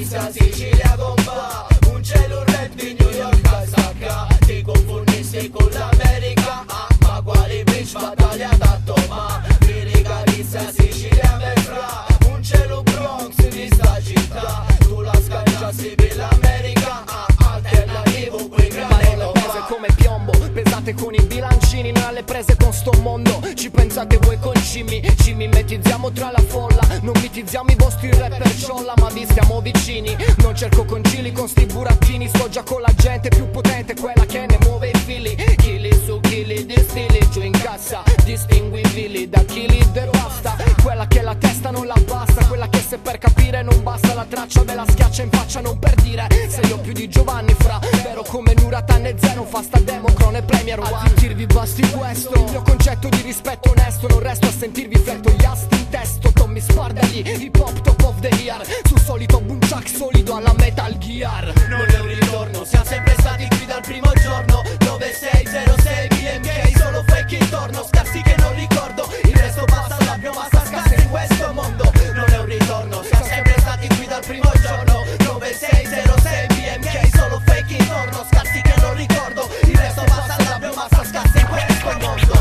chissà Sicilia compa, un cielo rap di New York a sacca. Ti confondissi con l'America, ma quali bitch battaglia tanto ma. Lirica chissà Sicilia me fra, un cielo Bronx di sta città. Tu la scacciassi per l'America, alternativo quei grani lo fa. Come piombo, pesate con i bilancini, noi alle prese con sto mondo. Ci pensate voi con ci mimetizziamo tra la folla. Non mitizziamo i vostri rapper sciolla, ma vi stiamo vicini. Non cerco concili con sti burattini, sto già con la gente più potente, quella che ne muove i fili. Chili su chili di stili, giù in cassa, distinguibili da chili devasta. Quella che la testa non la basta, quella che se per capire non basta la traccia ve la schiaccia in faccia. Non per dire se io più di Giovanni fra, vero come Nuratan e Zeno, fa sta Democron e Premier One. A zittirvi basti questo, il mio concetto di rispetto onesto, non resto a sentirvi fletto gli asti in testo. Tommy Spardagli, hip hop top of the year, sul solito bunciac solido alla Metal Gear. Non è un ritorno, siamo sempre stati qui dal primo giorno. 9606 BMK, solo fake intorno, scarsi che non ricordo, il resto basta, l'abbiamo massa scarsa in questo mondo. Non è un ritorno, siamo sempre stati qui dal primo giorno. 9606 BMK, solo fake intorno, scarsi che non ricordo, il resto basta, l'abbiamo massa scarsa in questo mondo.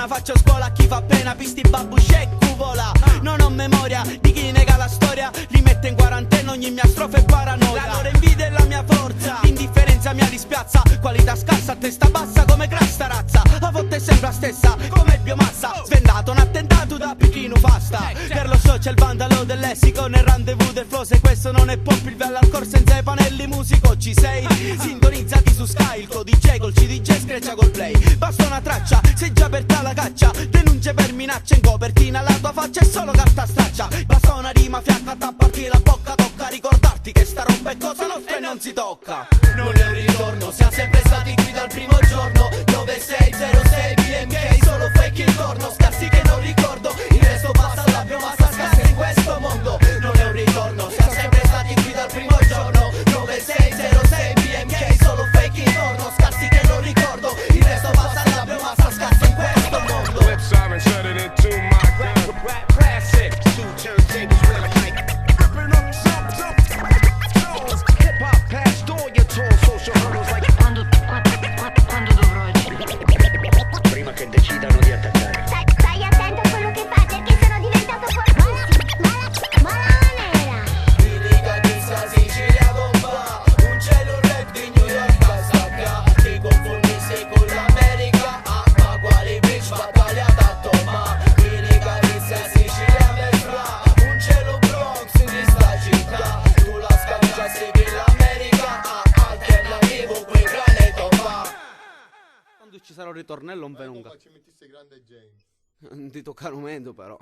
Faccio scuola a chi fa pena, pisti babusce e cuvola. Non ho memoria di chi nega la storia, li mette in quarantena, ogni mia strofa è paranoia. La loro invidia è la mia forza, l'indifferenza mia dispiazza. Qualità scarsa a testa bassa come crasta razza. A volte sembra stessa come biomassa. Svendato un attentato da Pechino Fasta. Per lo show c'è il vandalo del lessico nel rendezvous del flow. Se questo non è pop il bello al cor senza i panelli musico. Ci sei? Sintonizzati su Sky, il DJ col CDJ screccia col play. Basta una traccia, sei già per la caccia. Denunce per minaccia in copertina, la tua faccia è solo carta straccia. Basta una rima fiacca, tapparti la bocca. Tocca ricordarti che sta roba è cosa nostra e non si tocca. Non è un ritorno, siamo sempre stati qui dal primo giorno. 9606 BMK, solo fake intorno, scarsi che non ricordo, il resto basta, l'abbiamo massa scarsa in questo mondo. Non è un ritorno, siamo sempre stati qui dal primo giorno. 9606 BMK, solo fake intorno, scarsi che non ricordo, il resto basta, l'abbiamo massa scarsa in questo mondo. Siren shut it into my rap classic. Two turntables with a mic. Ripping up some hip hop past all your tall social hurdles like. Quando dovrò agire? Prima che decidano di attaccare. Stai attento a quello che fai perché sono diventato fortissimo. Mala nera. Lirica chissà Sicilia compa, un cielo rap di New York a sacca. Ti confondissi con l'America, ma quali bitch battaglia tanto ma. Lirica chissà Sicilia me fra, un cielo Bronx di sta città. Tu la scacciassi per l'America, alternativo quei grani tomba. Quando ci sarà un ritornello non ve lunga. Ci mettisse grande James. Non ti tocca un momento però.